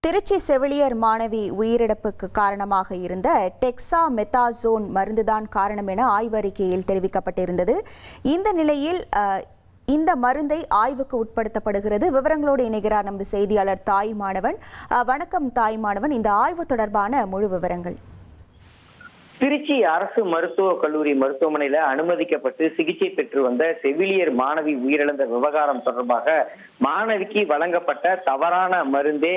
திருச்சி செவிலியர் மாணவி உயிரிழப்புக்கு காரணமாக இருந்த டெக்ஸாமெத்தாசோன் மருந்துதான் காரணம் என ஆய்வறிக்கையில் தெரிவிக்கப்பட்டிருந்தது. இந்த நிலையில் இந்த மருந்தை ஆய்வுக்கு உட்படுத்தப்படுகிறது. விவரங்களோடு இணைகிறார் நமது செய்தியாளர் தாய்மானவன். வணக்கம் தாய்மானவன், இந்த ஆய்வு தொடர்பான முழு விவரங்கள். திருச்சி அரசு மருத்துவக் கல்லூரி மருத்துவமனையில அனுமதிக்கப்பட்டு சிகிச்சை பெற்று வந்த செவிலியர் மாணவி உயிரிழந்த விவகாரம் தொடர்பாக மாணவிக்கு வழங்கப்பட்ட தவறான மருந்தே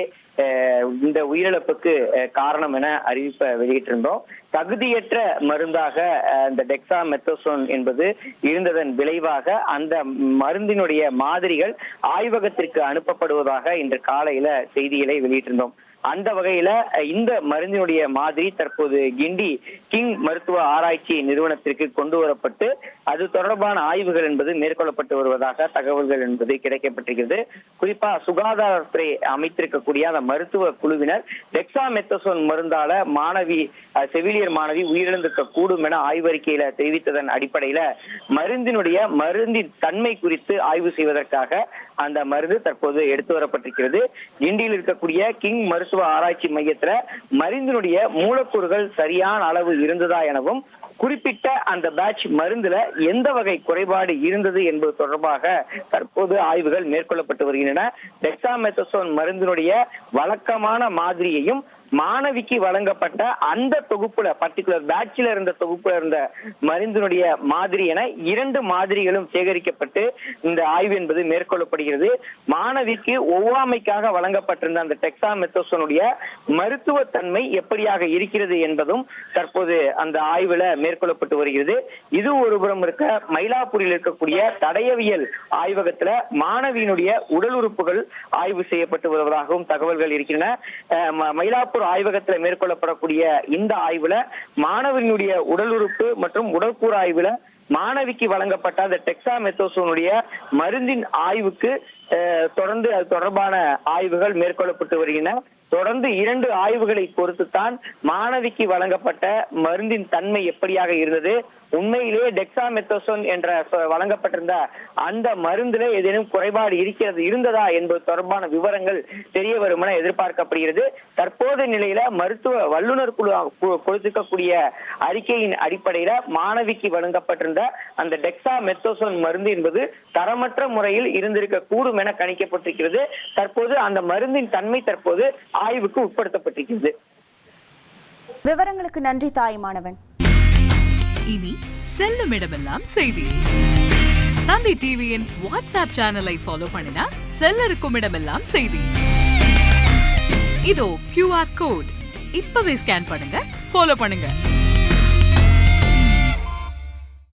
இந்த உயிரிழப்புக்கு காரணம் என அறிவிப்பை வெளியிட்டிருந்தோம். தகுதியற்ற மருந்தாக இந்த டெக்ஸாமெத்தாசோன் என்பது இருந்ததன் விளைவாக அந்த மருந்தினுடைய மாதிரிகள் ஆய்வகத்திற்கு அனுப்பப்படுவதாக இன்று காலையில செய்திகளை வெளியிட்டிருந்தோம். அந்த வகையில இந்த மருந்தினுடைய மாதிரி தற்போது கிண்டி கிங் மருத்துவ ஆராய்ச்சி நிறுவனத்திற்கு கொண்டு வரப்பட்டு அது தொடர்பான ஆய்வுகள் என்பது மேற்கொள்ளப்பட்டு வருவதாக தகவல்கள் என்பது கிடைக்கப்பட்டிருக்கிறது. குறிப்பா சுகாதாரத்துறை அமைத்திருக்கக்கூடிய அந்த மருத்துவ குழுவினர் டெக்ஸாமெத்தாசோன் மருந்தால செவிலியர் மாணவி உயிரிழந்திருக்க கூடும் என ஆய்வறிக்கையில தெரிவித்ததன் அடிப்படையில மருந்தின் தன்மை குறித்து ஆய்வு செய்வதற்காக அந்த மருந்து தற்போது எடுத்து வரப்பட்டிருக்கிறது. கிண்டியில் இருக்கக்கூடிய கிங் மருத்துவ ஆராய்ச்சி மையத்துல மருந்தினுடைய மூலக்கூறுகள் சரியான அளவு இருந்ததா எனவும் குறிப்பிட்ட அந்த பேட்ச் மருந்துல எந்த வகை குறைபாடு இருந்தது என்பது தொடர்பாக தற்போது ஆய்வுகள் மேற்கொள்ளப்பட்டு வருகின்றன. டெக்ஸாமெத்தாசோன் மருந்தினுடைய வழக்கமான மாதிரியையும் மாணவிக்கு வழங்கப்பட்ட அந்த தொகுப்புல பர்டிகுலர் பேட்சில் இருந்த தொகுப்புல இருந்த மருந்தினுடைய மாதிரி என 2 மாதிரிகளும் சேகரிக்கப்பட்டு இந்த ஆய்வு என்பது மேற்கொள்ளப்படுகிறது. மாணவிக்கு ஒவ்வாமைக்காக வழங்கப்பட்டிருந்த அந்த டெக்ஸாமெத்தாசோனுடைய மருத்துவத்தன்மை எப்படியாக இருக்கிறது என்பதும் தற்போது அந்த ஆய்வுல மேற்கொள்ளப்பட்டு வருகிறது. இது ஒருபுறம் இருக்க, மயிலாப்பூரில் இருக்கக்கூடிய தடயவியல் ஆய்வகத்துல மாணவியினுடைய உடல் உறுப்புகள் ஆய்வு செய்யப்பட்டு வருவதாகவும் தகவல்கள் இருக்கின்றன. மயிலாப்பூர் ஆய்வகத்தில் மேற்கொள்ளப்படக்கூடிய இந்த ஆய்வுல மாணவனுடைய உடல் உறுப்பு மற்றும் உடற்கூறு ஆய்வுல மாணவிக்கு வழங்கப்பட்ட அந்த டெக்ஸாமெத்தாசோனுடைய மருந்தின் ஆய்வுக்கு தொடர்ந்து அது தொடர்பான ஆய்வுகள் மேற்கொள்ளப்பட்டு வருகின்றன. தொடர்ந்து 2 ஆய்வுகளை பொறுத்துத்தான் மாணவிக்கு வழங்கப்பட்ட மருந்தின் தன்மை எப்படியாக இருந்தது, உண்மையிலேயே டெக்ஸாமெத்தாசோன் என்ற வழங்கப்பட்டிருந்த அந்த மருந்துல ஏதேனும் குறைபாடு இருந்ததா என்பது தொடர்பான விவரங்கள் தெரிய வரும் என எதிர்பார்க்கப்படுகிறது. தற்போதைய நிலையில மருத்துவ வல்லுநர் குழு கொடுத்திருக்கக்கூடிய அறிக்கையின் அடிப்படையில மாணவிக்கு வழங்கப்பட்டிருந்த அந்த டெக்ஸாமெத்தாசோன் மருந்து என்பது தரமற்ற முறையில் இருந்திருக்க கூடும் என கணிக்கப்பட்டிருக்கிறது. தற்போது அந்த மருந்தின் தன்மை தற்போது ஆய்வுக்கு உட்படுத்தப்பட்டிருக்கிறது. விவரங்களுக்கு நன்றி தாய்மானவன். இனி செல்லும் இடமெல்லாம் செய்தி. தந்தை டிவியின் வாட்ஸ்அப் சேனலை ஃபாலோ பண்ணினா செல்ல இருக்கும் இடமெல்லாம் செய்தி. இதோ QR கோட் இப்பவே ஸ்கேன் பண்ணுங்க, ஃபாலோ பண்ணுங்க.